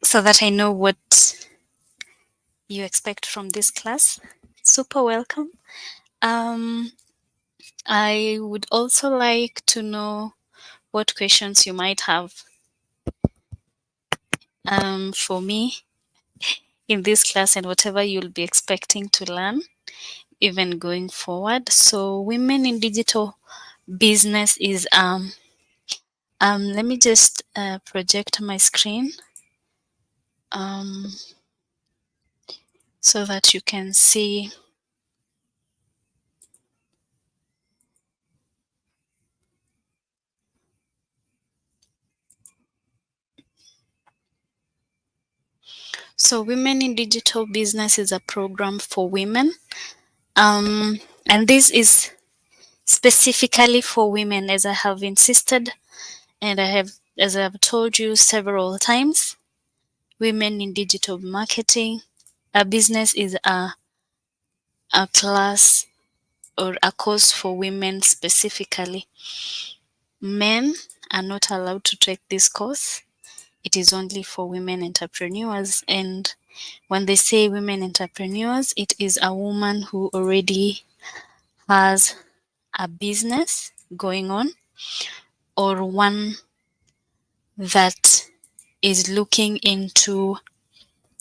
so that I know what you expect from this class. Super welcome. Um, I would also like to know what questions you might have for me in this class and whatever you'll be expecting to learn even going forward. So, women in digital business is let me just project my screen um so that you can see. So, Women in Digital Business is a program for women, and this is specifically for women, as I have insisted and as I have told you several times. Women in digital marketing, a business is a class or a course for women specifically. Men are not allowed to take this course. It is only for women entrepreneurs. And when they say women entrepreneurs, it is a woman who already has a business going on, or one that is looking into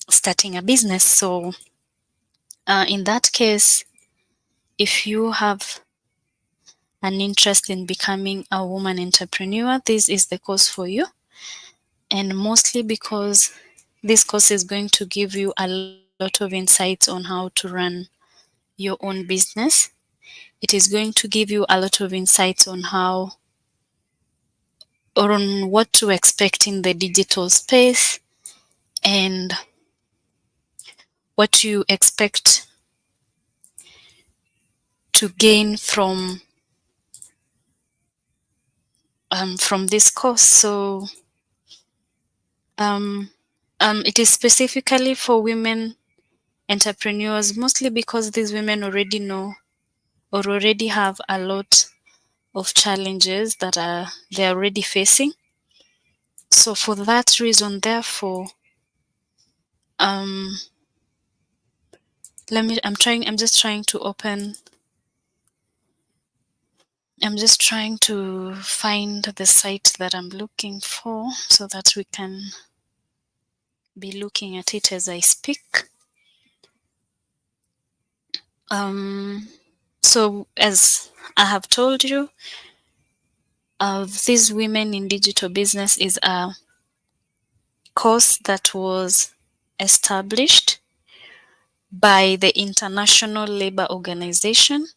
starting a business. So, in that case, if you have an interest in becoming a woman entrepreneur, this is the course for you. And mostly because this course is going to give you a lot of insights on how to run your own business. It is going to give you a lot of insights on how or on what to expect in the digital space and what you expect to gain from this course. So um, it is specifically for women entrepreneurs, mostly because these women already know or already have a lot of challenges that they're already facing. So for that reason, therefore, um, I'm just trying to open. I'm just trying to find the site that I'm looking for so that we can be looking at it as I speak. Um, so as I have told you, this Women in Digital Business is a course that was established by the International Labour Organization,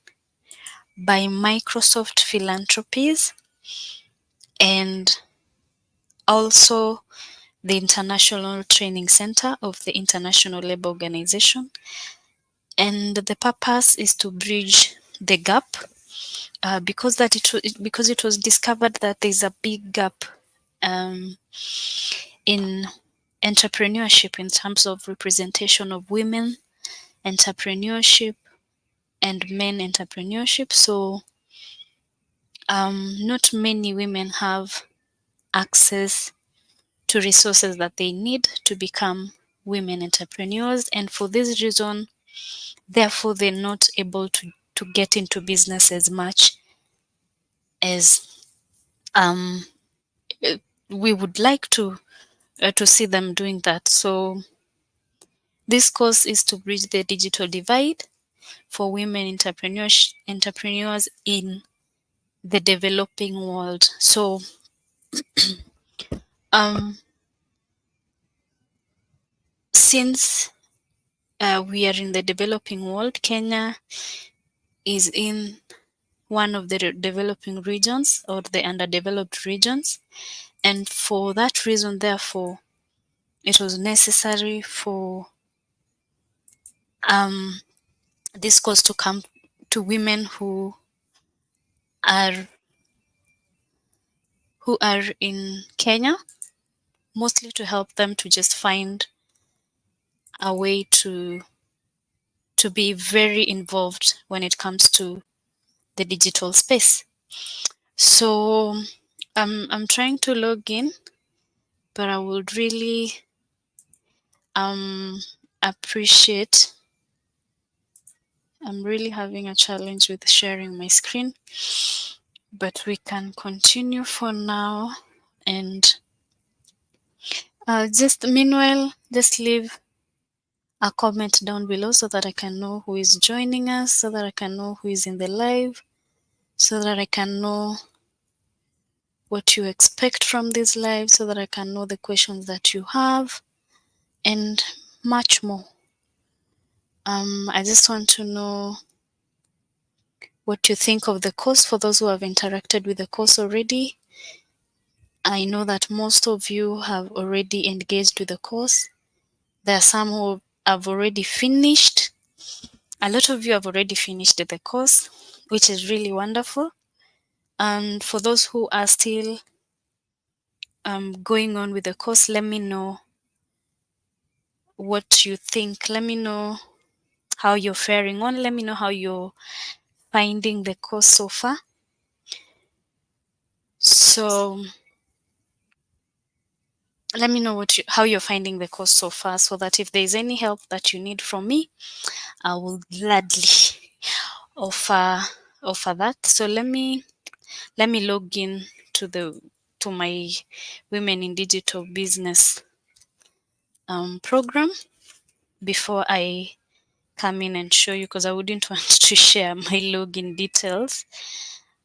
by Microsoft Philanthropies, and also the International Training Center of the International Labour Organization. And the purpose is to bridge the gap because it was discovered that there's a big gap um, in entrepreneurship in terms of representation of women entrepreneurship and men entrepreneurship. So not many women have access to resources that they need to become women entrepreneurs, and for this reason, therefore, they're not able to get into business as much as um, uh, we would like to see them doing that. So this course is to bridge the digital divide for women entrepreneurs in the developing world. So um, since we are in the developing world, Kenya is in one of the developing regions or the underdeveloped regions, and for that reason, therefore, it was necessary for um, this course to come to women are who are in Kenya, mostly to help them to just find a way to be very involved when it comes to the digital space. So I'm trying to log in, but I would really um appreciate. I'm really having a challenge with sharing my screen, but we can continue for now. And just meanwhile, just leave a comment down below so that I can know who is joining us, so that I can know who is in the live, so that I can know what you expect from this live, so that I can know the questions that you have, and much more. I just want to know what you think of the course. For those who have interacted with the course already, I know that most of you have already engaged with the course. There are some who have already finished. A lot of you have already finished the course, which is really wonderful. And for those who are still going on with the course, let me know what you think. Let me know how you're faring on. Let me know how you're finding the course so far. So let me know how you're finding the course so far, so that if there's any help that you need from me, I will gladly offer that. So let me log in to my Women in Digital Business program before I come in and show you, because I wouldn't want to share my login details.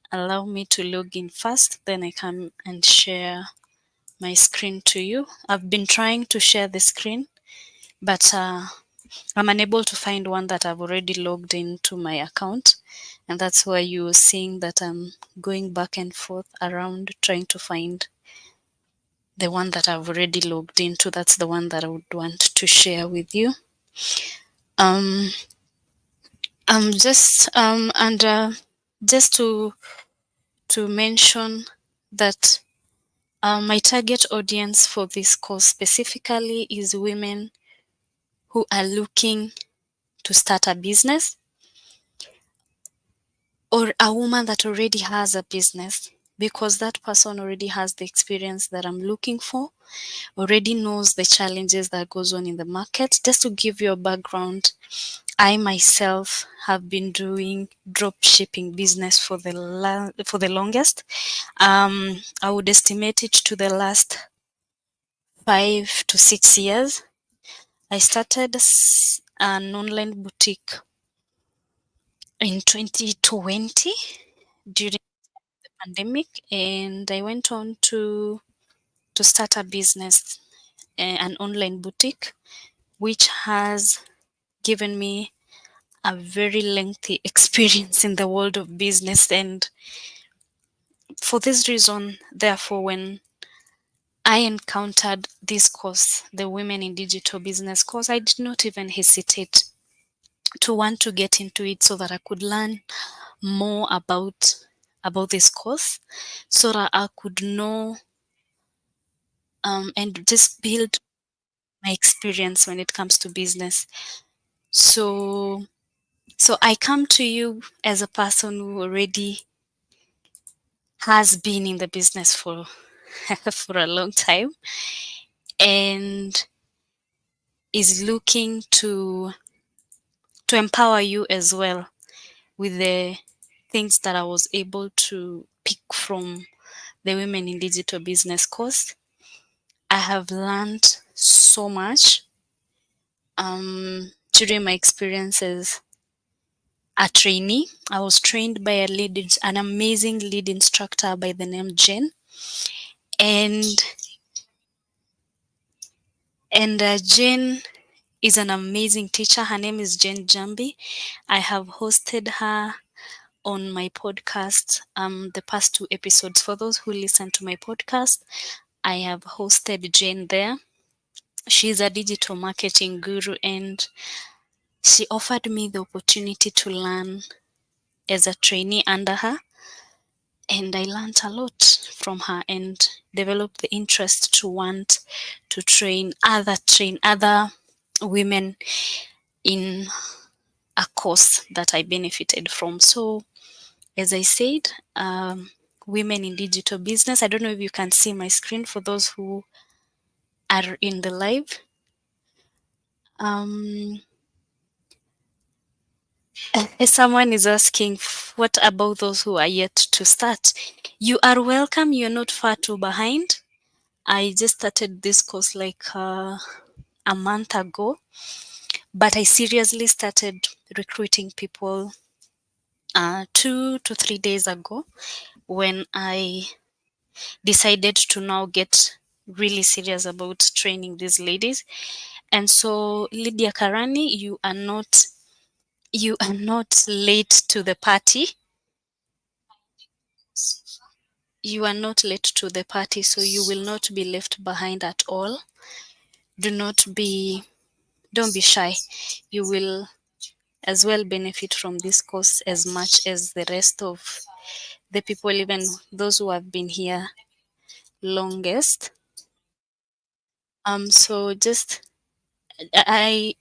Allow me to log in first, then I come and share my screen to you. I've been trying to share the screen, but I'm unable to find one that I've already logged into my account, and that's why you're seeing that I'm going back and forth around trying to find the one that I've already logged into. That's the one that I would want to share with you. Um, just and just to mention that my target audience for this course specifically is women who are looking to start a business, or a woman that already has a business, because that person already has the experience that I'm looking for, already knows the challenges that goes on in the market. Just to give you a background, I myself have been doing drop shipping business for the longest. I would estimate it to the last 5 to 6 years. I started an online boutique in 2020 during the pandemic, and I went on to start a business, an online boutique, which has given me a very lengthy experience in the world of business. And for this reason, therefore, when I encountered this course, the Women in Digital Business course, I did not even hesitate to want to get into it, so that I could learn more about this course, so that I could know and just build my experience when it comes to business. So I come to you as a person who already has been in the business for for a long time, and is looking to empower you as well with the things that I was able to pick from the Women in Digital Business course. I have learned so much during my experience as a trainee. I was trained by an amazing lead instructor by the name Jen, and Jen is an amazing teacher. Her name is Jen Jambi. I have hosted her on my podcast the past 2 episodes. For those who listen to my podcast, I have hosted Jen there. She's a digital marketing guru, and she offered me the opportunity to learn as a trainee under her, and I learned a lot from her and developed the interest to want to train other women in a course that I benefited from. So, as I said, Women in Digital Business. I don't know if you can see my screen for those who are in the live. Um, If someone is asking, what about those who are yet to start? You are welcome. You're not far too behind. I just started this course like a month ago, but I seriously started recruiting people 2 to 3 days ago when I decided to now get really serious about training these ladies. And so, Lydia Karani, you are not late to the party. You are not late to the party, so you will not be left behind at all. Do not be, don't be shy. You will as well benefit from this course as much as the rest of the people, even those who have been here longest. So just I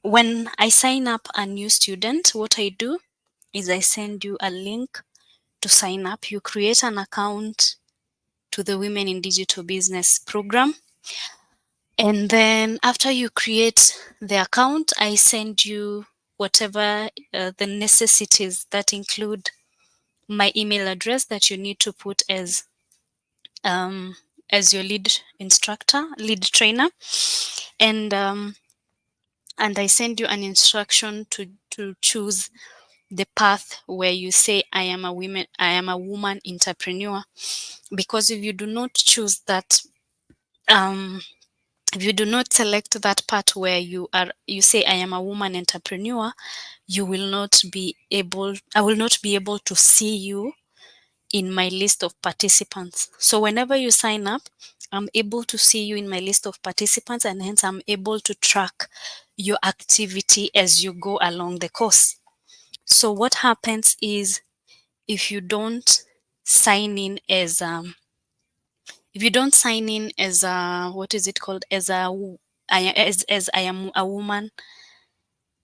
when I sign up a new student, what I do is I send you a link to sign up. You create an account to the Women in Digital Business program. And then after you create the account, I send you whatever the necessities that include my email address that you need to put um, as your lead instructor, lead trainer, and um, and I send you an instruction to choose the path where you say I am a woman entrepreneur. Because if you do not choose that, um, if you do not select that part where you say I am a woman entrepreneur, you will not be able I will not be able to see you in my list of participants. So whenever you sign up, I'm able to see you in my list of participants, and hence I'm able to track your activity as you go along the course. So what happens is, if you don't sign in as if you don't sign in as a, what is it called, as as I am a woman,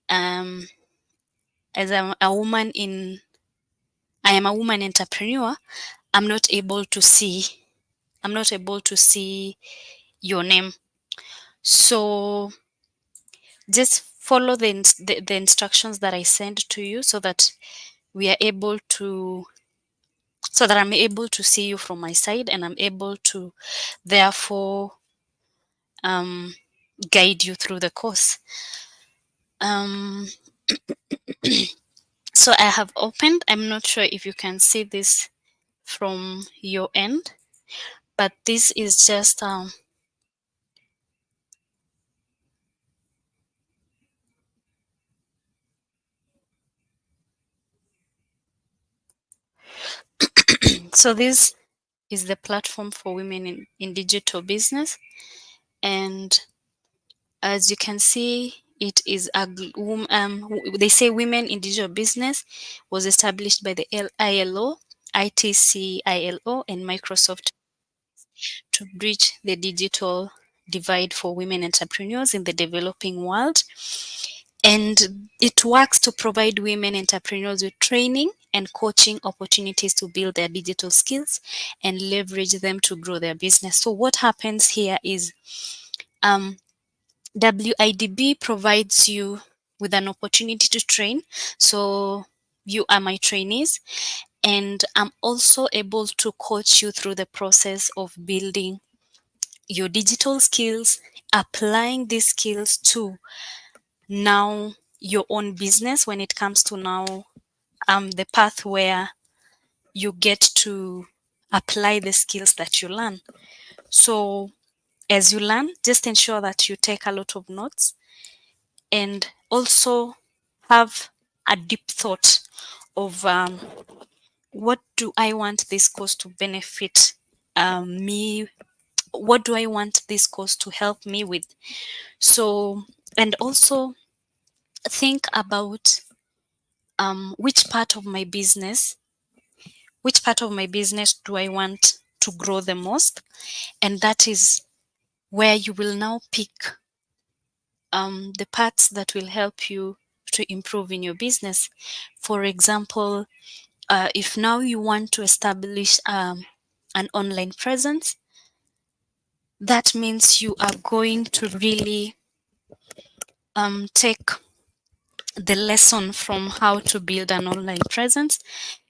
um as a woman in I am a woman entrepreneur, I'm not able to see I'm not able to see your name. So just follow the instructions that I send to you, so that we are able to so that I'm able to see you from my side, and I'm able to therefore um, guide you through the course. Um, so I have opened. I'm not sure if you can see this from your end, but this is just so this is the platform for women in digital business. And as you can see, it is they say Women in Digital Business was established by the ILO, ITC-ILO, and Microsoft to bridge the digital divide for women entrepreneurs in the developing world. And it works to provide women entrepreneurs with training and coaching opportunities to build their digital skills and leverage them to grow their business. So what happens here is, um, WIDB provides you with an opportunity to train. So you are my trainees, and I'm also able to coach you through the process of building your digital skills, applying these skills to now your own business, when it comes to now the path where you get to apply the skills that you learn. So as you learn, just ensure that you take a lot of notes, and also have a deep thought of, what do I want this course to benefit me? What do I want this course to help me with? So, and also think about, which part of my business, do I want to grow the most? And that is where you will now pick the parts that will help you to improve in your business. For example, if now you want to establish an online presence, that means you are going to really take the lesson from how to build an online presence,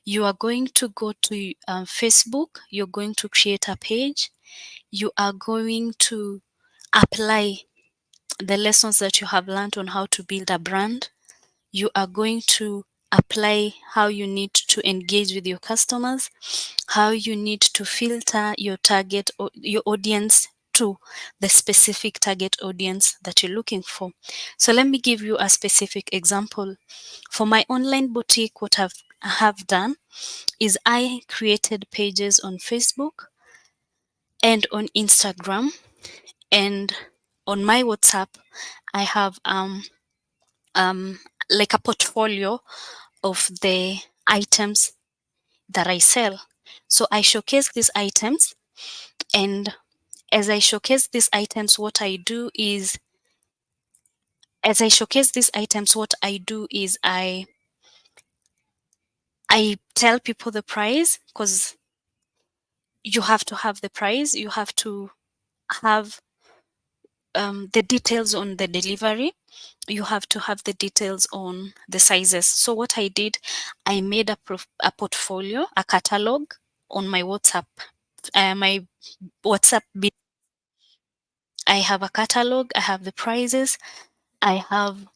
you are going to go to Facebook, you're going to create a page, you are going to apply the lessons that you have learned on how to build a brand. You are going to apply how you need to engage with your customers, how you need to filter your target or your audience to the specific target audience that you're looking for. So let me give you a specific example. For my online boutique, what I have done is I created pages on Facebook and on Instagram, and on my WhatsApp I have um like a portfolio of the items that I sell. So I showcase these items, and as I showcase these items, what I do is what I do is I tell people the price, because you have to have the price, you have to have the details on the delivery, you have to have the details on the sizes. So what I did, I made a portfolio, a catalog on my WhatsApp. My WhatsApp, I have a catalog, I have the prices, I have,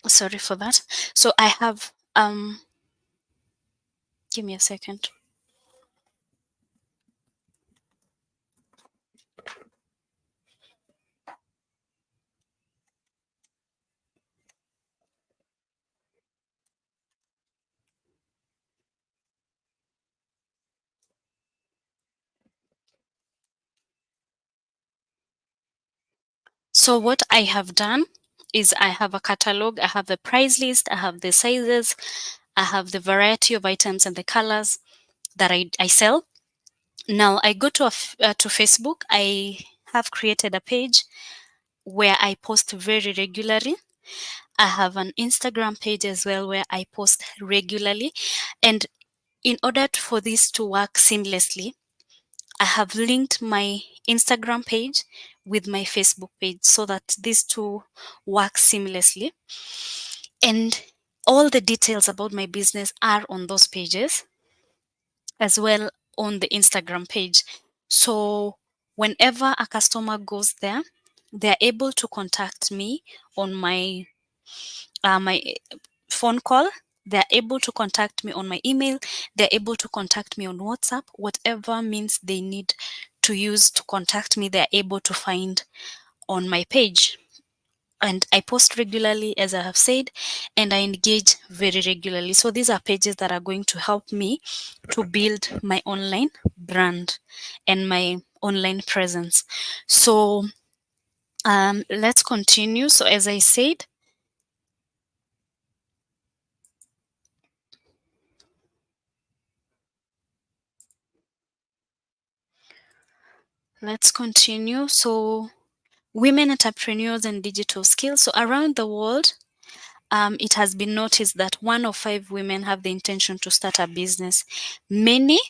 sorry for that. So I have, give me a second. So what I have done is I have a catalog, I have the price list, I have the sizes, I have the variety of items and the colors that I sell. Now I go to Facebook. I have created a page where I post very regularly. I have an Instagram page as well where I post regularly. And in order for this to work seamlessly, I have linked my Instagram page with my Facebook page so that these two work seamlessly. And all the details about my business are on those pages as well on the Instagram page. So whenever a customer goes there, they're able to contact me on my phone call. They're able to contact me on my email. They're able to contact me on WhatsApp. Whatever means they need to use to contact me, they're able to find on my page. And I post regularly, as I have said, and I engage very regularly. So these are pages that are going to help me to build my online brand and my online presence. So let's continue. So as I said, let's continue. So women entrepreneurs and digital skills. So around the world, it has been noticed that 1 of 5 women have the intention to start a business. Many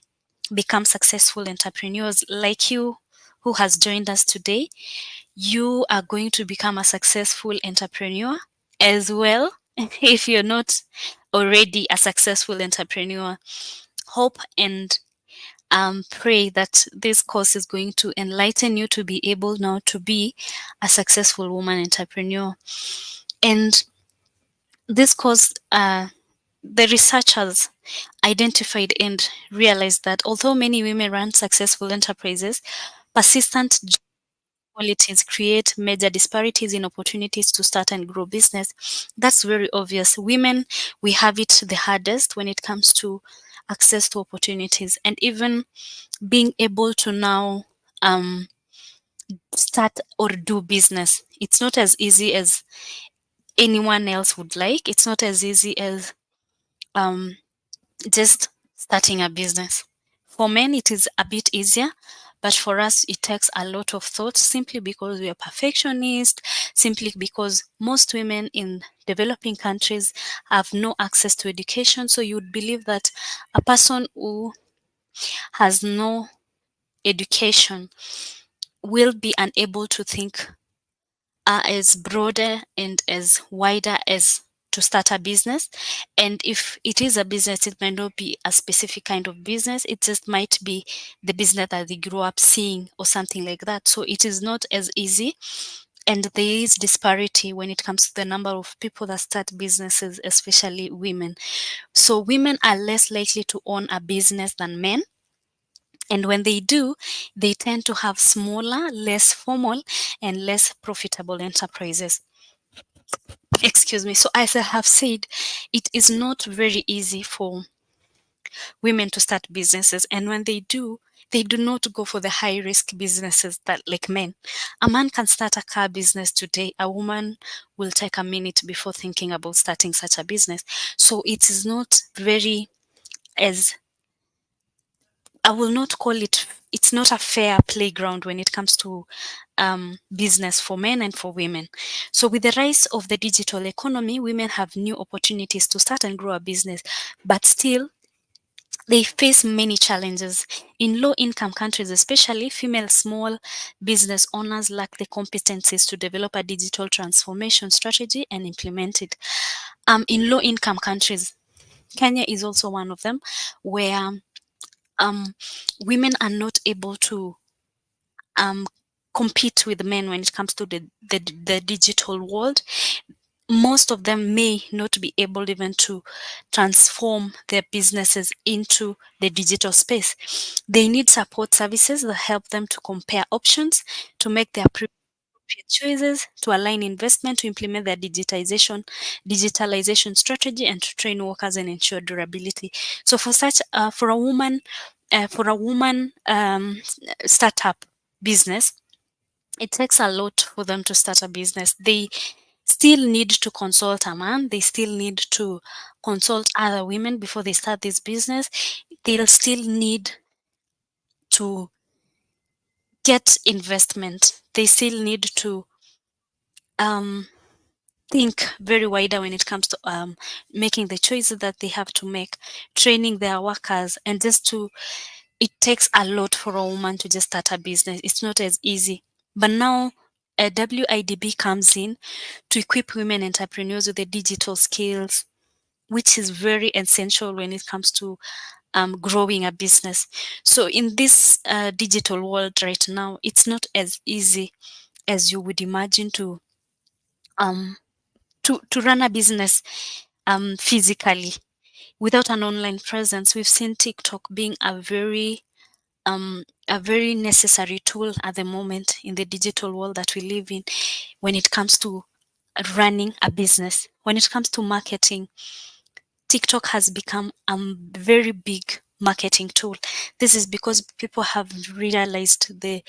become successful entrepreneurs like you who has joined us today. You are going to become a successful entrepreneur as well. If you're not already a successful entrepreneur, hope and pray that this course is going to enlighten you to be able now to be a successful woman entrepreneur. And this course, the researchers identified and realized that although many women run successful enterprises, persistent qualities create major disparities in opportunities to start and grow business. That's very obvious. Women, we have it the hardest when it comes to access to opportunities, and even being able to now start or do business. It's not as easy as anyone else would like. It's not as easy as um, just starting a business. For men, it is a bit easier, but for us, it takes a lot of thought simply because we are perfectionists, simply because most women in developing countries have no access to education. So you would believe that a person who has no education will be unable to think as broader and as wider as to start a business. And if it is a business, it might not be a specific kind of business. It just might be the business that they grew up seeing or something like that. So it is not as easy. And there is disparity when it comes to the number of people that start businesses, especially women. So women are less likely to own a business than men. And when they do, they tend to have smaller, less formal, and less profitable enterprises. Excuse me. So, as I have said, it is not very easy for women to start businesses. And when they do not go for the high risk businesses that like men. A man can start a car business today. A woman will take a minute before thinking about starting such a business. So, it is not very as I will not call it, it's not a fair playground when it comes to business for men and for women. So, with the rise of the digital economy, women have new opportunities to start and grow a business, but still, they face many challenges. In low income countries, especially, female small business owners lack the competencies to develop a digital transformation strategy and implement it. In low income countries, Kenya is also one of them, where um, women are not able to um, compete with men when it comes to the digital world. Most of them may not be able even to transform their businesses into the digital space. They need support services that help them to compare options, to make their appropriate choices, to align investment, to implement their digitalization strategy, and to train workers and ensure durability. So for such for a woman startup business, it takes a lot for them to start a business. They still need to consult a man. They still need to consult other women before they start this business. They'll still need to get investment. They still need to um, think very wider when it comes to making the choices that they have to make, training their workers, and just to it takes a lot for a woman to just start a business. It's not as easy. But now a WIDB comes in to equip women entrepreneurs with the digital skills, which is very essential when it comes to growing a business. So in this digital world right now, it's not as easy as you would imagine um, to run a business physically without an online presence. We've seen TikTok being a very necessary tool at the moment in the digital world that we live in when it comes to running a business. When it comes to marketing, TikTok has become a very big marketing tool. This is because people have realized the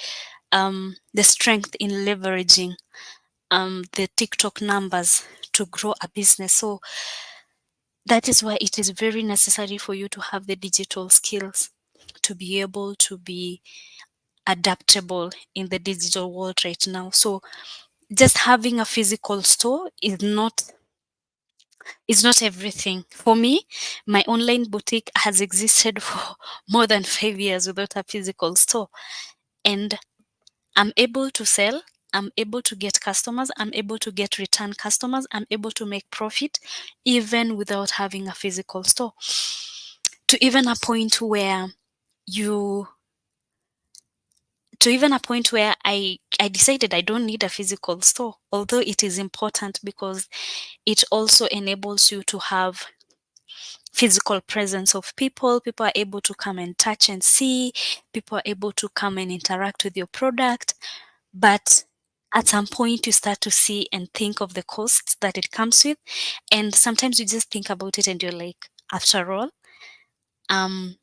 strength in leveraging the TikTok numbers to grow a business. So that is why it is very necessary for you to have the digital skills to be able to be adaptable in the digital world right now. So just having a physical store is not everything. For me, my online boutique has existed for more than 5 years without a physical store. And I'm able to sell, I'm able to get customers, I'm able to get return customers, I'm able to make profit even without having a physical store. To even a point where you to even a point where I decided I don't need a physical store, although it is important because it also enables you to have physical presence of people. People are able to come and touch and see. People are able to come and interact with your product. But at some point, you start to see and think of the costs that it comes with. And sometimes you just think about it and you're like, after all, um,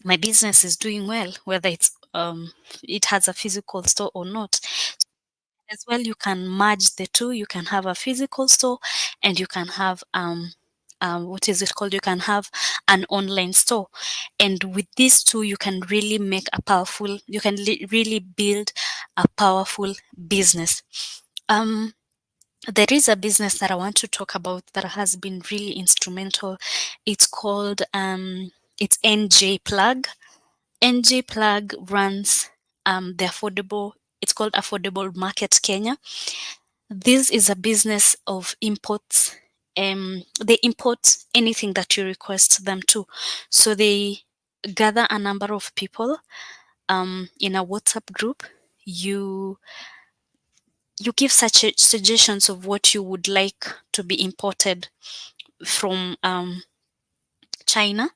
my business is doing well, whether it has a physical store or not. As well, you can merge the two. You can have a physical store and you can have what is it called? You can have an online store. And with these two, you can really make a powerful, you can really build a powerful business. Um, there is a business that I want to talk about that has been really instrumental. It's called it's NJ Plug. NG Plug runs the affordable, it's called Affordable Market Kenya. This is a business of imports. They import anything that you request them to. So they gather a number of people in a WhatsApp group. You you give such suggestions of what you would like to be imported from China,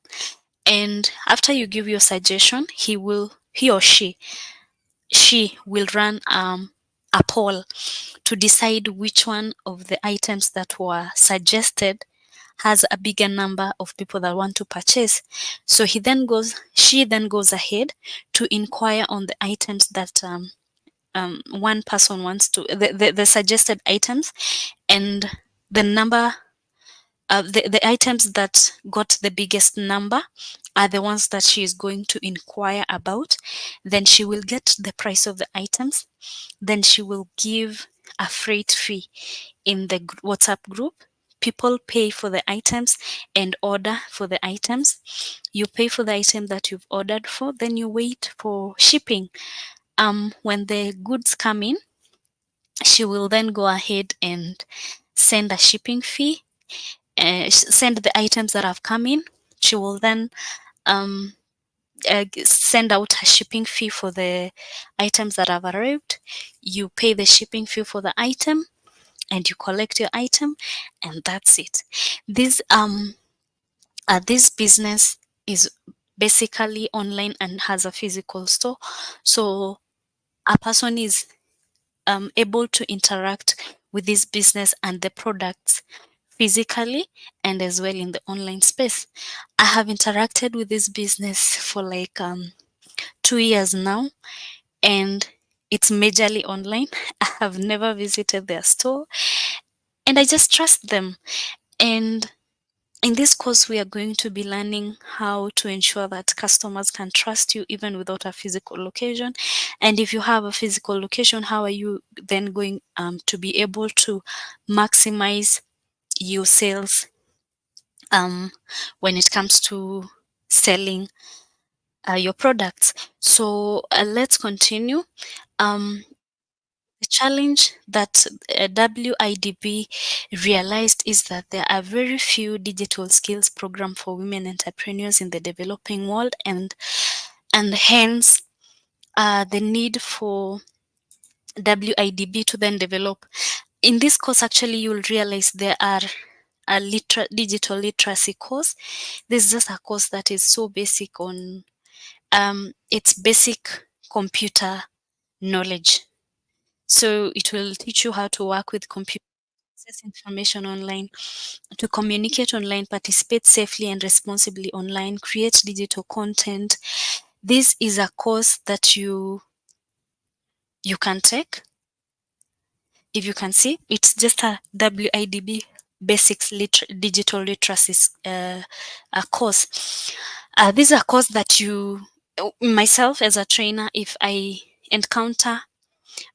and after you give your suggestion, he or she will run a poll to decide which one of the items that were suggested has a bigger number of people that want to purchase. So she then goes ahead to inquire on the items that one person wants to, the suggested items, and the number, the items that got the biggest number are the ones that she is going to inquire about. Then she will get the price of the items. Then she will give a freight fee in the WhatsApp group. People pay for the items and order for the items. You pay for the item that you've ordered for, then you wait for shipping. When the goods come in, she will then go ahead and send a shipping fee, send the items that have come in. She will then send out a shipping fee for the items that have arrived. You pay the shipping fee for the item and you collect your item, and that's it. This business is basically online and has a physical store. So a person is able to interact with this business and the products physically and as well in the online space. I have interacted with this business for like 2 years now, and it's majorly online. I have never visited their store, and I just trust them. And in this course, we are going to be learning how to ensure that customers can trust you even without a physical location. And if you have a physical location, how are you then going to be able to maximize your sales when it comes to selling your products? So let's continue. The challenge that WIDB realized is that there are very few digital skills programs for women entrepreneurs in the developing world, and hence the need for WIDB to then develop. In this course, actually, you'll realize there are a digital literacy course. This is just a course that is so basic on it's basic computer knowledge. So it will teach you how to work with computers, access information online, to communicate online, participate safely and responsibly online, create digital content. This is a course that you can take. If you can see, it's just a WIDB basics digital literacy a course. This is a course that myself as a trainer, if I encounter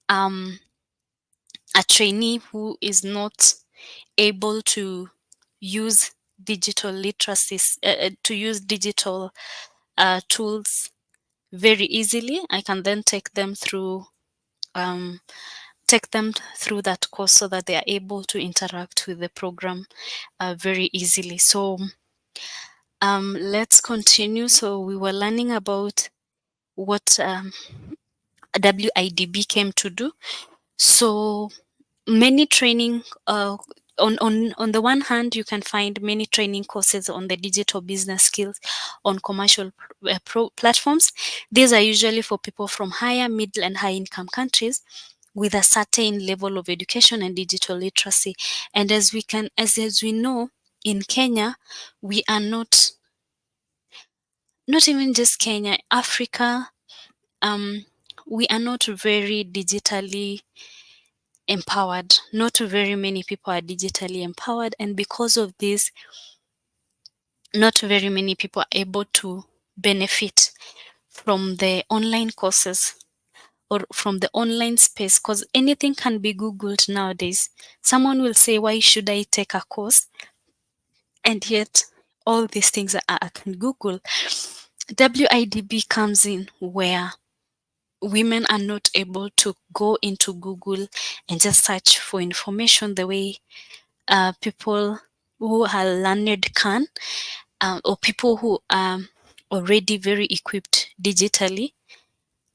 a trainee who is not able to use digital literacy, to use digital tools very easily, I can then um, take them through that course so that they are able to interact with the program very easily. So let's continue. So we were learning about what WIDB came to do. So many training on the one hand, you can find many training courses on the digital business skills on commercial platforms. These are usually for people from higher, middle, and high income countries with a certain level of education and digital literacy. And as we know, in Kenya, we are not even just Kenya, Africa, we are not very digitally empowered. Not very many people are digitally empowered, and because of this, not very many people are able to benefit from the online courses or from the online space, because anything can be googled nowadays. Someone will say, why should I take a course? And yet all these things I can google. WIDB comes in where women are not able to go into Google and just search for information the way people who are learned can, or people who are already very equipped digitally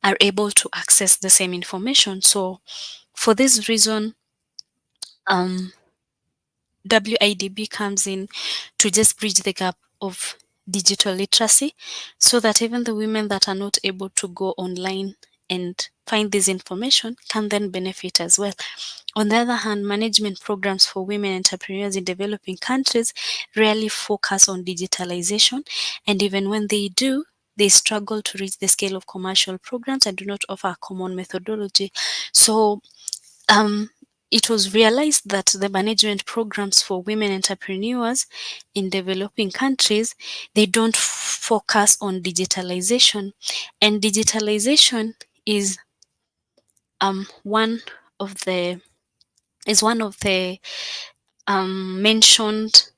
are able to access the same information. So for this reason, um, WIDB comes in to just bridge the gap of digital literacy so that even the women that are not able to go online and find this information can then benefit as well. On the other hand, management programs for women entrepreneurs in developing countries rarely focus on digitalization, and even when they do, they struggle to reach the scale of commercial programs and do not offer a common methodology. So um, it was realized that the management programs for women entrepreneurs in developing countries, they don't focus on digitalization, and digitalization is one of the mentioned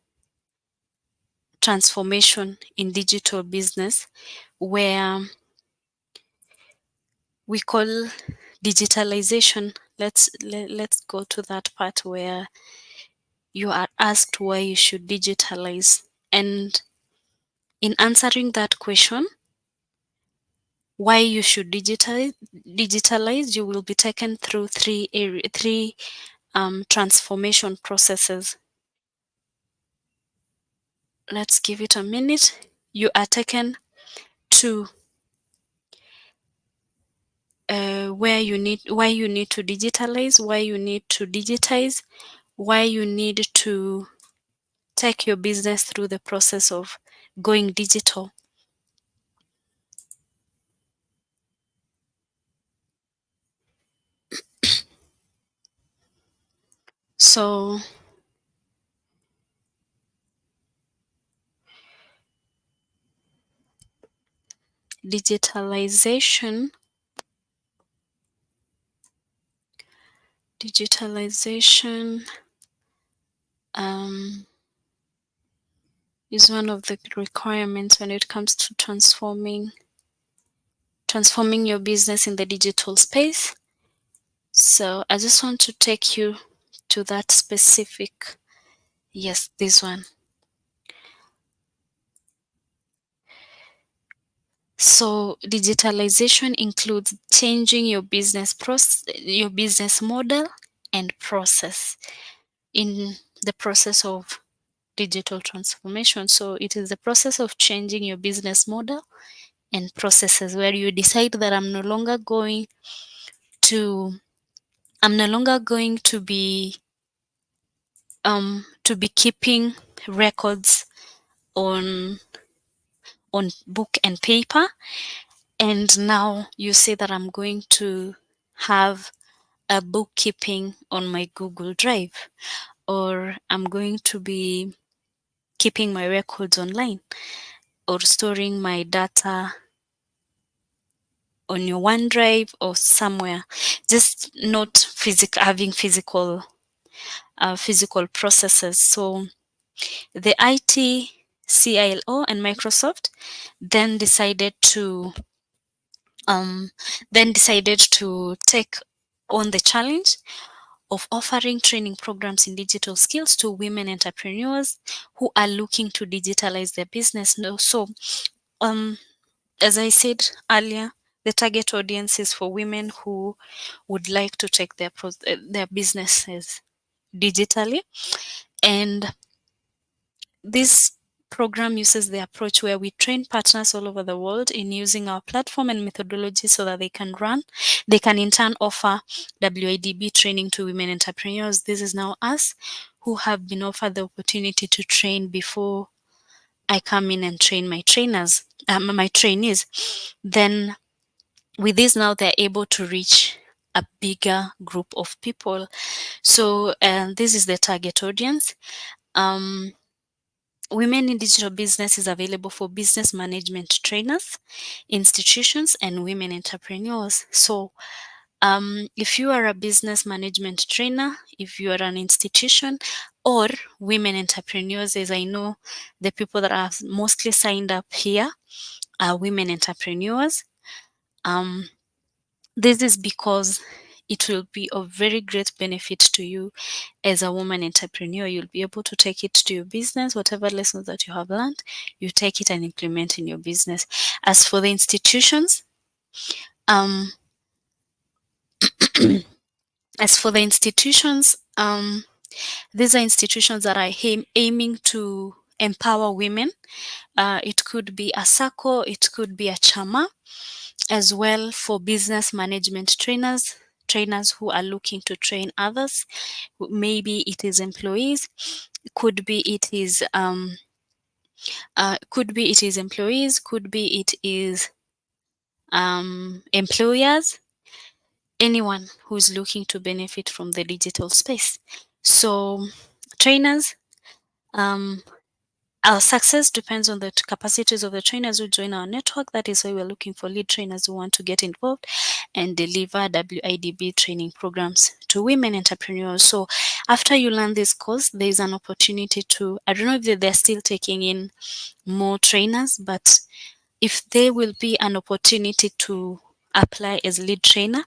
transformation in digital business, where we call digitalization. Let's go to that part where you are asked why you should digitalize. And in answering that question, why you should digitalize, you will be taken through three transformation processes. Let's give it a minute. You are taken to why you need to digitalize, why you need to digitize, why you need to take your business through the process of going digital. So digitalization digitalization um, is one of the requirements when it comes to transforming your business in the digital space. So I just want to take you to that specific, yes, this one. So digitalization includes changing your business model and process in the process of digital transformation. So it is the process of changing your business model and processes where you decide that to I'm no longer going to be keeping records on book and paper, and now you say that I'm going to have a bookkeeping on my Google Drive, or I'm going to be keeping my records online or storing my data on your OneDrive or somewhere, just not having physical processes. So the IT CIO and Microsoft then decided to um, take on the challenge of offering training programs in digital skills to women entrepreneurs who are looking to digitalize their business. No, so um, as I said earlier, the target audience is for women who would like to take their businesses digitally, and this program uses the approach where we train partners all over the world in using our platform and methodology so that they can in turn offer WIDB training to women entrepreneurs. This is now us who have been offered the opportunity to train before I come in and train my trainees. Then with this now they're able to reach a bigger group of people. So this is the target audience. Um, Women in Digital Business is available for business management trainers, institutions, and women entrepreneurs. So, if you are a business management trainer, if you are an institution, or women entrepreneurs, as I know the people that are mostly signed up here women entrepreneurs. Um, this is because it will be of very great benefit to you as a woman entrepreneur. You'll be able to take it to your business, whatever lessons that you have learned, you take it and implement in your business. As for the institutions, um, as for the institutions, these are institutions that are aiming to empower women. It could be a circle, it could be a chama, as well for business management trainers, trainers who are looking to train others. Maybe it is employees, could be it is employees, could be it is employers, anyone who's looking to benefit from the digital space. So trainers, um, our success depends on the capacities of the trainers who join our network. That is why we're looking for lead trainers who want to get involved and deliver WIDB training programs to women entrepreneurs. So after you learn this course, there is an opportunity to, I don't know if they're still taking in more trainers, but if there will be an opportunity to apply as lead trainer,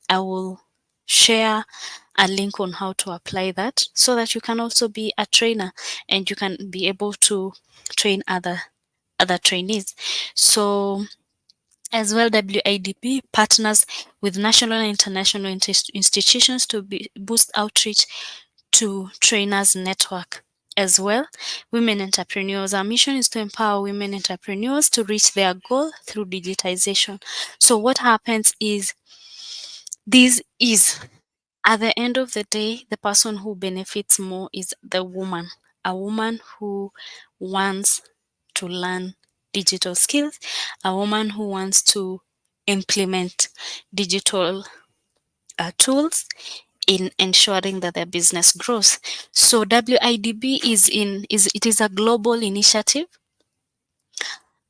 I will share a link on how to apply that so that you can also be a trainer and you can be able to train other trainees. So as well, WIDP partners with national and international institutions to boost outreach to trainers network. As well, women entrepreneurs. Our mission is to empower women entrepreneurs to reach their goal through digitization. So what happens is this is at the end of the day, the person who benefits more is the woman, a woman who wants to learn digital skills, a woman who wants to implement digital tools in ensuring that their business grows. So WIDB is a global initiative.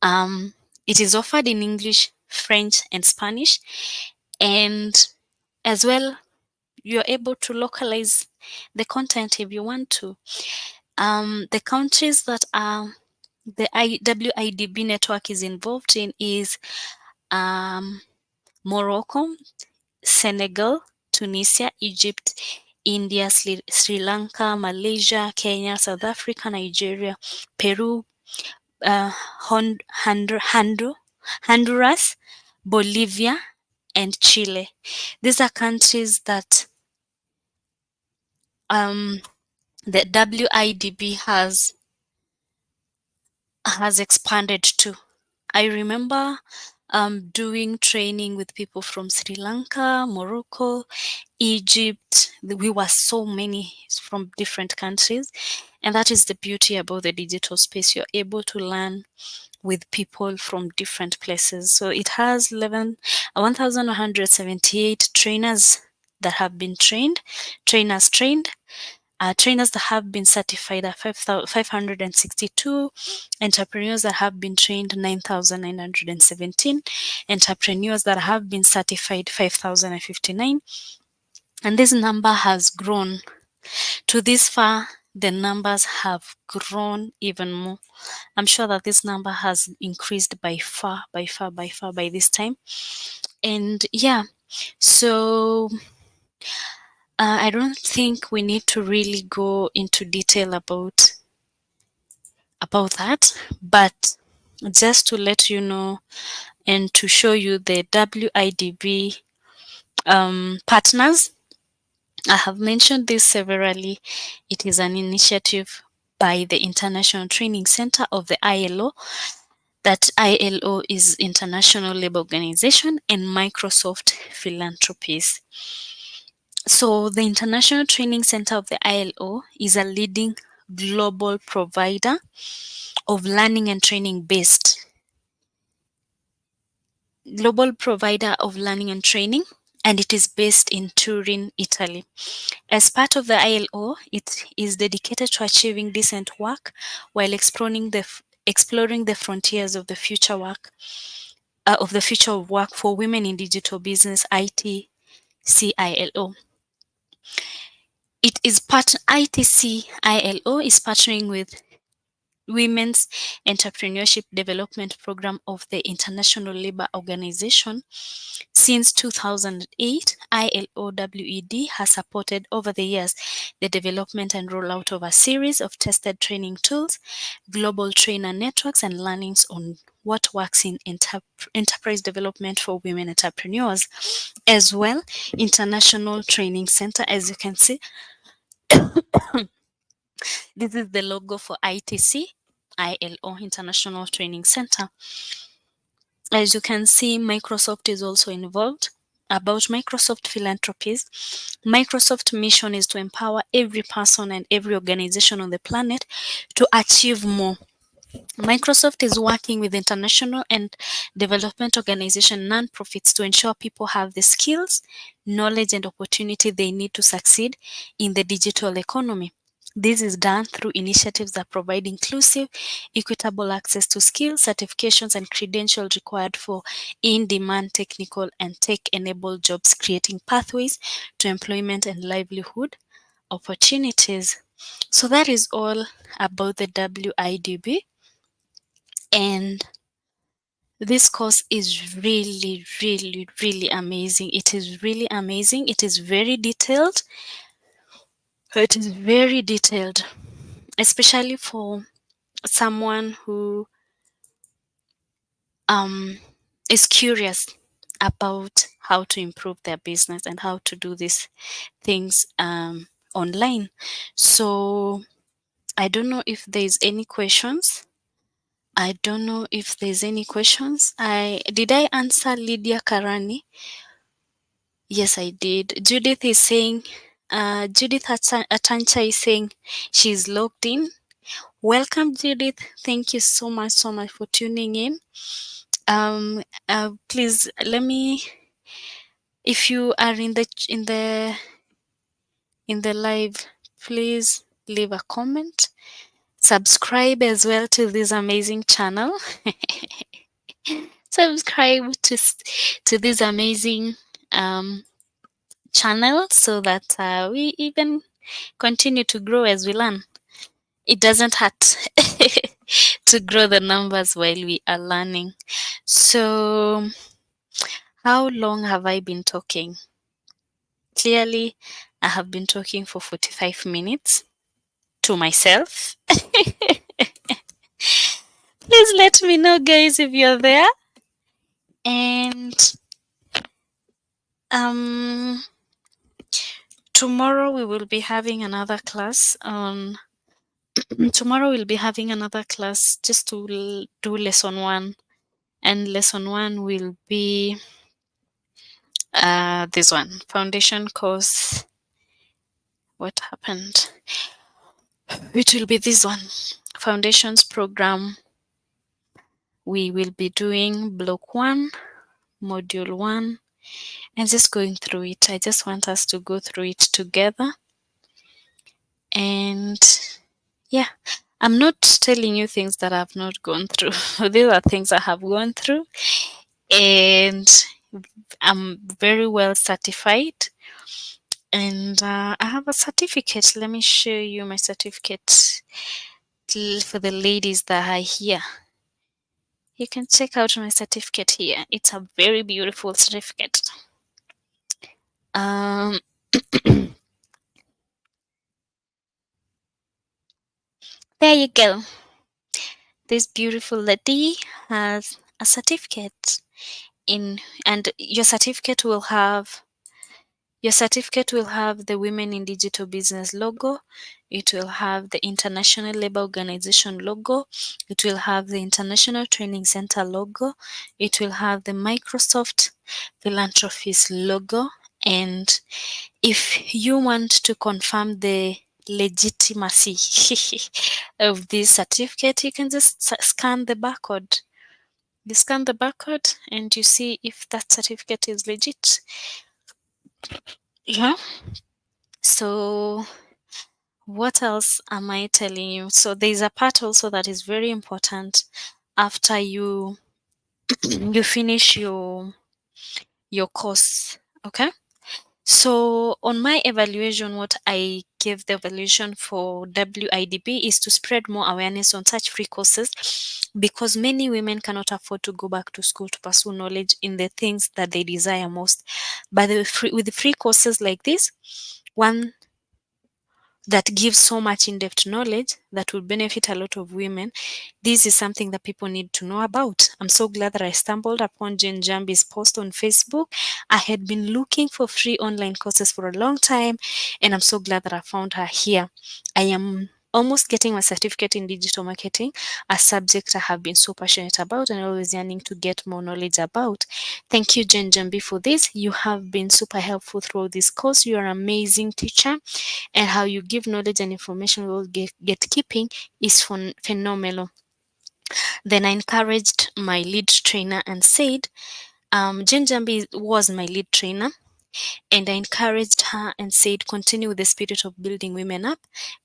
Um, it is offered in English, French, and Spanish, and as well you're able to localize the content if you want to. The countries that the WIDB network is involved in is Morocco, Senegal, Tunisia, Egypt, India, Sri Lanka, Malaysia, Kenya, South Africa, Nigeria, Peru, Honduras, Bolivia, and Chile. These are countries that the WIDB has expanded to. I remember doing training with people from Sri Lanka, Morocco, Egypt. We were so many from different countries. And that is the beauty about the digital space. You're able to learn with people from different places. So it has 1,178 trainers that have been trained, trainers trained, trainers that have been certified are 562, entrepreneurs that have been trained 9,917, entrepreneurs that have been certified 5,059, and this number has grown. To this far, the numbers have grown even more. I'm sure that this number has increased by far by this time. And yeah, so I don't think we need to really go into detail about that, but just to let you know and to show you the WIDB partners. I have mentioned this severally. It is an initiative by the International Training Center of the ILO. That ILO is International Labour Organization and Microsoft Philanthropies. So the International Training Center of the ILO is a leading global provider of learning and training based global provider of learning and training, and it is based in Turin, Italy. As part of the ILO, it is dedicated to achieving decent work while exploring the frontiers of the future of work for women in digital business. ITCILO. ITCILO is partnering with Women's Entrepreneurship Development Program of the International Labour Organization. Since 2008, ILOWED has supported over the years the development and rollout of a series of tested training tools, global trainer networks, and learnings on what works in enterprise development for women entrepreneurs. As well, International Training Center, as you can see, this is the logo for ITC, ILO, International Training Center. As you can see, Microsoft is also involved. About Microsoft philanthropies, Microsoft mission is to empower every person and every organization on the planet to achieve more. Microsoft is working with international and development organization non-profits to ensure people have the skills, knowledge, and opportunity they need to succeed in the digital economy. This is done through initiatives that provide inclusive, equitable access to skills, certifications, and credentials required for in-demand technical and tech-enabled jobs, creating pathways to employment and livelihood opportunities. So that is all about the WIDB. And this course is really, really, really amazing. It is really amazing. It is very detailed. It is very detailed, especially for someone who um is curious about how to improve their business and how to do these things online. So I don't know if there's any questions. I don't know if there's any questions. I answer Lydia Karani? Yes, I did. Judith is saying, Judith Atancha is saying she's logged in. Welcome, Judith. Thank you so much for tuning in. Please let me, if you are in the live, please leave a comment. Subscribe as well to this amazing channel. Subscribe to this amazing channel so that we even continue to grow as we learn. It doesn't hurt to grow the numbers while we are learning. So, how long have I been talking? Clearly, I have been talking for 45 minutes to myself. Please let me know, guys, if you're there. And tomorrow we will be having another class on tomorrow we'll be having another class just to do lesson 1, and lesson 1 will be this one, foundation course. What happened? It will be this one, foundations program. We will be doing block 1, module 1, and just going through it. I just want us to go through it together. And yeah, I'm not telling you things that I've not gone through. These are things I have gone through, and I'm very well certified. And I have a certificate. Let me show you my certificate for the ladies that are here. You can check out my certificate here. It's a very beautiful certificate. There you go. This beautiful lady has a certificate and your certificate will have the Women in Digital Business logo. It will have the International Labour Organization logo. It will have the International Training Center logo. It will have the Microsoft Philanthropies logo. And if you want to confirm the legitimacy of this certificate, you can just scan the barcode. You scan the barcode and you see if that certificate is legit. Yeah. So what else am I telling you? So there's a part also that is very important after you you finish your course. Okay. So on my evaluation, what I gave the evaluation for WIDB is to spread more awareness on such free courses, because many women cannot afford to go back to school to pursue knowledge in the things that they desire most. But with the free courses like this, one that gives so much in-depth knowledge that will benefit a lot of women. This is something that people need to know about. I'm so glad that I stumbled upon Jane Jambi's post on Facebook. I had been looking for free online courses for a long time, and I'm so glad that I found her here. I am almost getting my certificate in digital marketing, a subject I have been so passionate about and always yearning to get more knowledge about. Thank you, Jane Jambi, for this. You have been super helpful throughout this course. You are an amazing teacher, and how you give knowledge and information while gatekeeping is phenomenal. Then I encouraged my lead trainer and said, Jane Jambi was my lead trainer, and I encouraged her and said, continue with the spirit of building women up.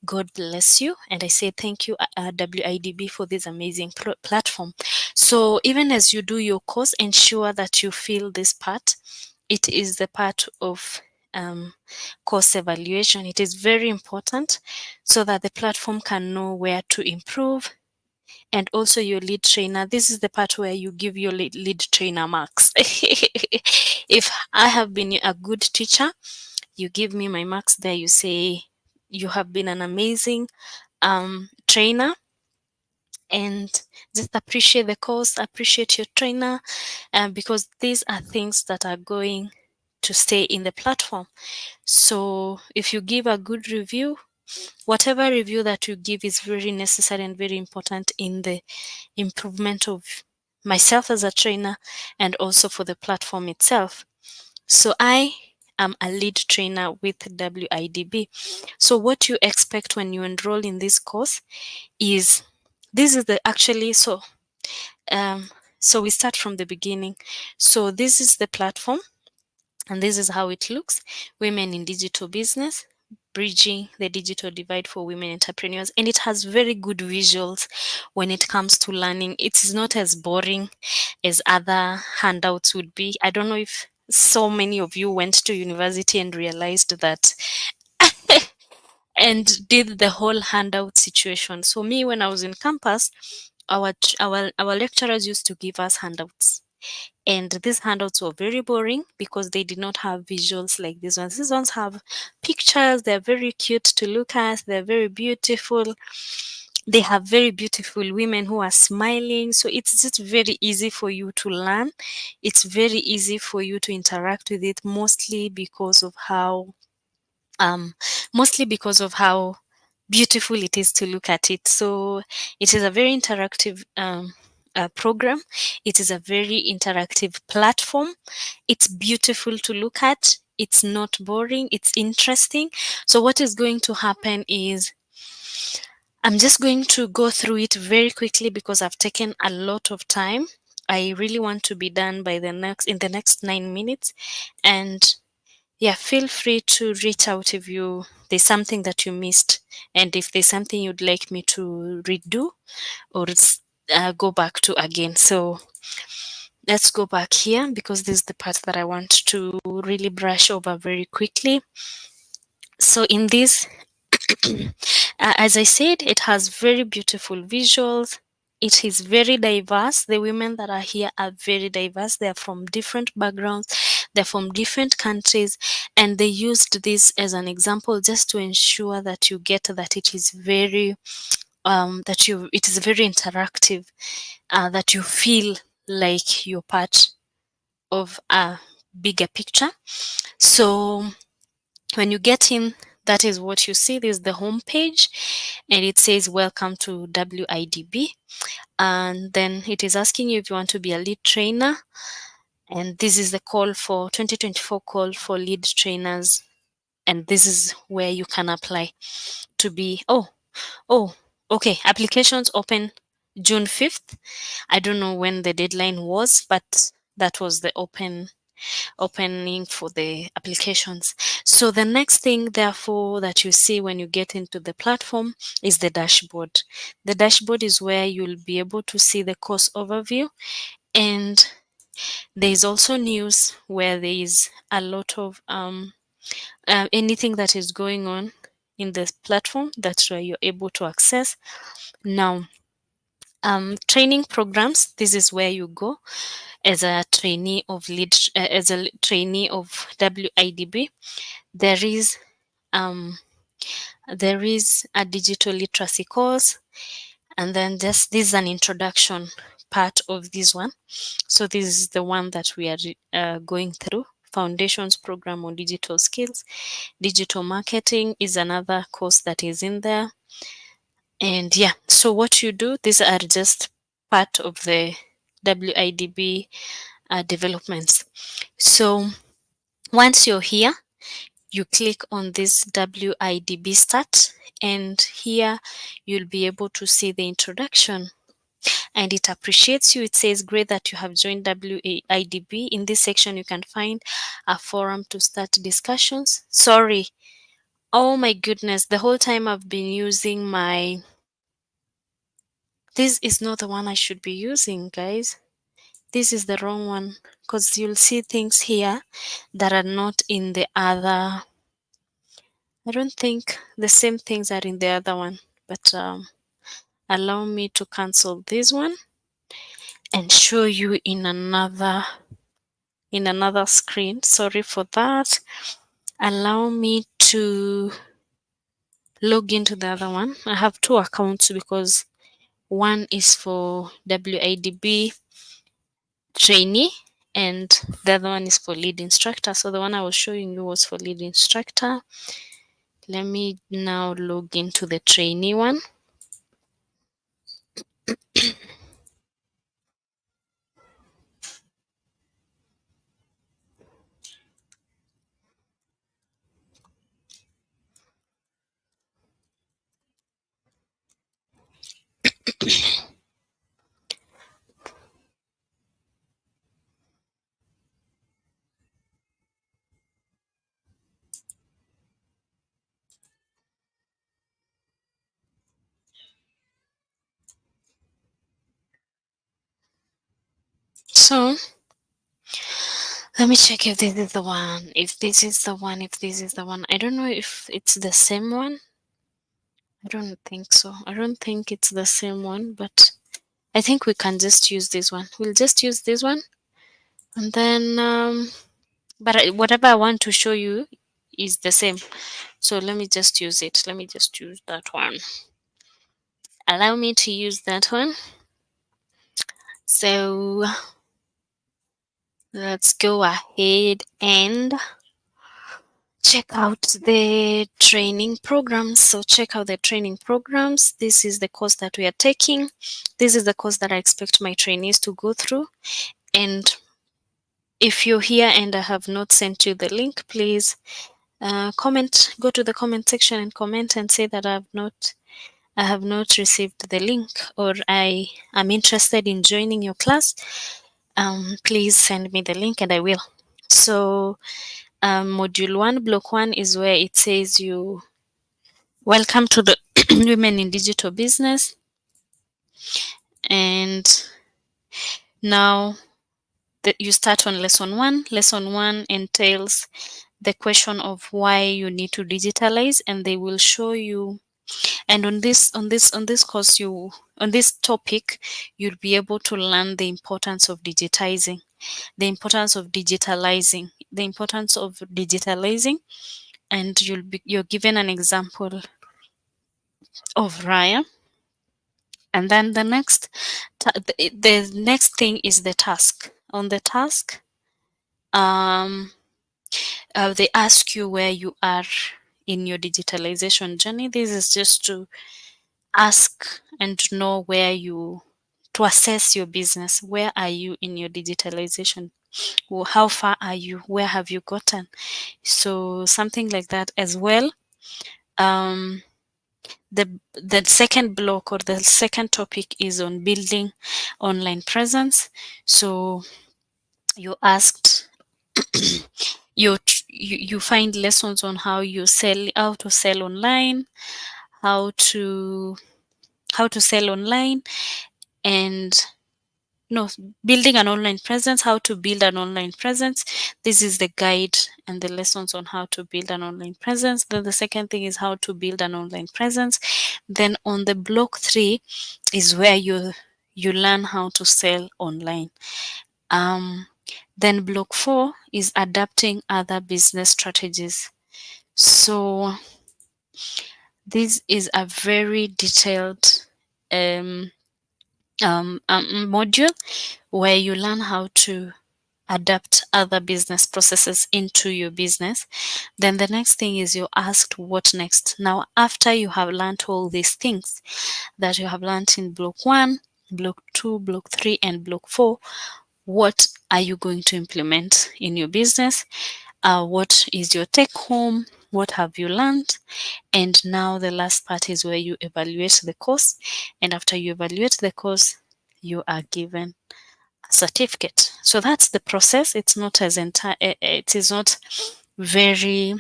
God bless you. And I say thank you, WIDB, for this amazing platform. So even as you do your course, ensure that you feel this part. It is the part of course evaluation. It is very important so that the platform can know where to improve. And also your lead trainer, this is the part where you give your lead trainer marks. If I have been a good teacher, you give me my marks there. You say you have been an amazing trainer, and just appreciate the course, appreciate your trainer, because these are things that are going to stay in the platform. So if you give a good review, whatever review that you give is very necessary and very important in the improvement of myself as a trainer and also for the platform itself. So I am a lead trainer with WIDB. So what you expect when you enroll in this course is, this is the actually, um so we start from the beginning. So this is the platform, and this is how it looks. Women in digital business, bridging the digital divide for women entrepreneurs. And it has very good visuals when it comes to learning. It is not as boring as other handouts would be. I don't know if so many of you went to university and realized that and did the whole handout situation. So me, when I was in campus, our lecturers used to give us handouts, and these handouts were very boring because they did not have visuals like these ones. These ones have pictures. They're very cute to look at. They're very beautiful. They have very beautiful women who are smiling. So it's just very easy for you to learn. It's very easy for you to interact with it, um mostly because of how beautiful it is to look at it. So it is a very interactive program. It is a very interactive platform. It's beautiful to look at. It's not boring. It's interesting. So what is going to happen is, I'm just going to go through it very quickly because I've taken a lot of time. I really want to be done by in the next 9 minutes. And yeah, feel free to reach out if there's something that you missed, and if there's something you'd like me to redo or go back to again. So let's go back here because this is the part that I want to really brush over very quickly. So in this, as I said, it has very beautiful visuals. It is very diverse. The women that are here are very diverse. They are from different backgrounds. They're from different countries, and they used this as an example just to ensure that you get that it is very it is very interactive, that you feel like you're part of a bigger picture. So when you get in, that is what you see. This is the home page, and it says welcome to WIDB. And then it is asking you if you want to be a lead trainer. And this is the call for 2024 call for lead trainers. And this is where you can apply to be. Oh, okay. Applications open June 5th. I don't know when the deadline was, but that was the opening for the applications. So the next thing, therefore, that you see when you get into the platform is the dashboard. The dashboard is where you'll be able to see the course overview, and there is also news where there is a lot of anything that is going on in this platform, that's where you're able to access. Now, training programs, this is where you go as a trainee of trainee of WIDB. There is a digital literacy course, and then this is an introduction part of this one. So this is the one that we are going through. Foundations program on digital skills. Digital marketing is another course that is in there. And yeah, so what you do, these are just part of the WIDB developments. So once you're here, you click on this WIDB start, and here you'll be able to see the introduction, and it appreciates you. It says, great that you have joined WIDB. In this section, you can find a forum to start discussions. Sorry. Oh my goodness. The whole time I've been using this is not the one I should be using, guys. This is the wrong one, because you'll see things here that are not in the other. I don't think the same things are in the other one, but allow me to cancel this one and show you in another screen. Sorry for that. Allow me to log into the other one. I have two accounts because one is for WIDB trainee and the other one is for lead instructor. So the one I was showing you was for lead instructor. Let me now log into the trainee one. So let me check if this is the one. If this is the one, I don't know if it's the same one. I don't think so. I don't think it's the same one, but I think we can just use this one. We'll just use this one. And then, whatever I want to show you is the same. So let me just use it. Let me just use that one. Allow me to use that one. So let's go ahead and check out the training programs. So check out the training programs. This is the course that we are taking. This is the course that I expect my trainees to go through. And if you're here and I have not sent you the link, please comment, go to the comment section and comment and say that I have not received the link, or I am interested in joining your class. Please send me the link and I will. So module 1, block 1 is where it says you welcome to the Women in Digital Business. And now that you start on lesson 1. Lesson 1 entails the question of why you need to digitalize, and they will show you. And on this course, on this topic, you'll be able to learn the importance of digitizing, the importance of digitalizing, and you're given an example of Raya. And then the next thing is the task. On the task, they ask you where you are in your digitalization journey. This is just to ask and know to assess your business. Where are you in your digitalization? How far are you? Where have you gotten? So something like that as well. The second block or the second topic is on building online presence. So you asked you find lessons on how to sell online, how to sell online, and no, building an online presence, how to build an online presence. This is the guide and the lessons on how to build an online presence. Then the second thing is how to build an online presence. Then on the block 3 is where you learn how to sell online. um then block 4 is adapting other business strategies. So this is a very detailed um, module where you learn how to adapt other business processes into your business. Then the next thing is you're asked what next. Now, after you have learned all these things that you have learned in block 1, block 2, block 3, and block 4, what are you going to implement in your business? What is your take home? What have you learned? And now the last part is where you evaluate the course. And after you evaluate the course, you are given a certificate. So that's the process. It's not as entire. It is not very.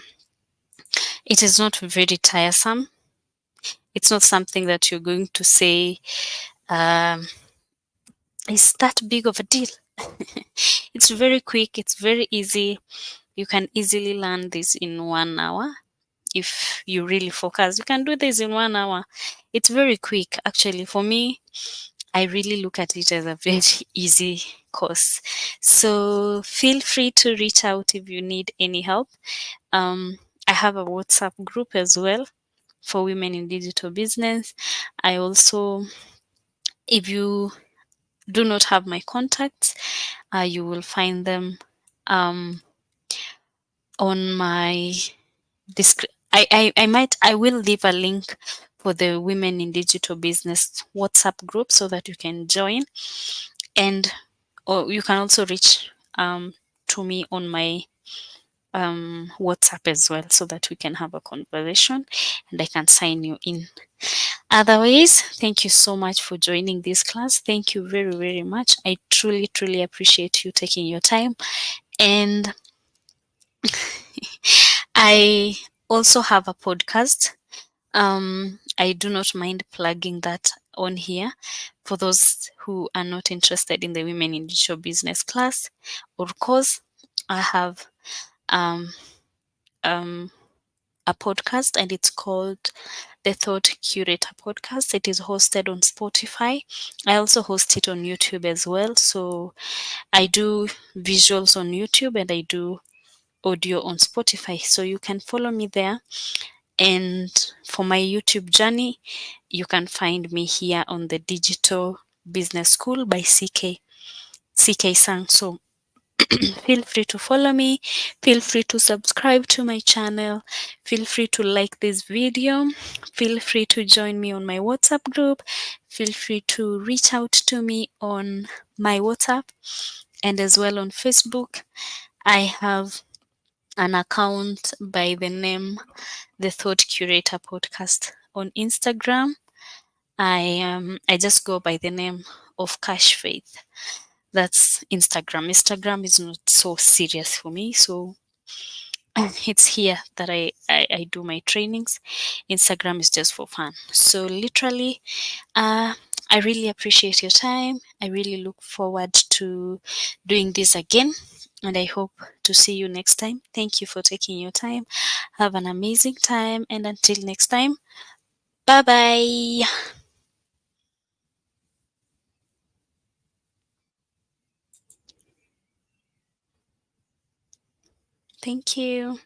It is not very tiresome. It's not something that you're going to say um, is that big of a deal. It's very quick. It's very easy. You can easily learn this in 1 hour. If you really focus, you can do this in 1 hour. It's very quick. Actually, for me, I really look at it as a very easy course. So feel free to reach out if you need any help. I have a WhatsApp group as well for women in digital business. I also, if you do not have my contacts, you will find them um, on my I will leave a link for the Women in Digital Business WhatsApp group so that you can join, and or you can also reach to me on my WhatsApp as well so that we can have a conversation and I can sign you in. Otherwise, thank you so much for joining this class. Thank you very, very much. I truly, truly appreciate you taking your time. And I also have a podcast. I do not mind plugging that on here for those who are not interested in the Women in Digital Business class or course. I have um, um, a podcast and it's called the Thought Curator Podcast. It is hosted on Spotify. I also host it on YouTube as well. So I do visuals on YouTube and I do audio on Spotify. So you can follow me there. And for my YouTube journey, you can find me here on the Digital Business School by CK Sang. So feel free to follow me. Feel free to subscribe to my channel. Feel free to like this video. Feel free to join me on my WhatsApp group. Feel free to reach out to me on my WhatsApp and as well on Facebook. I have an account by the name The Thought Curator Podcast on Instagram. I just go by the name of Cash Faith. That's Instagram. Instagram is not so serious for me, so it's here that I do my trainings. Instagram is just for fun. So literally, I really appreciate your time. I really look forward to doing this again. And I hope to see you next time. Thank you for taking your time. Have an amazing time. And until next time, bye bye. Thank you.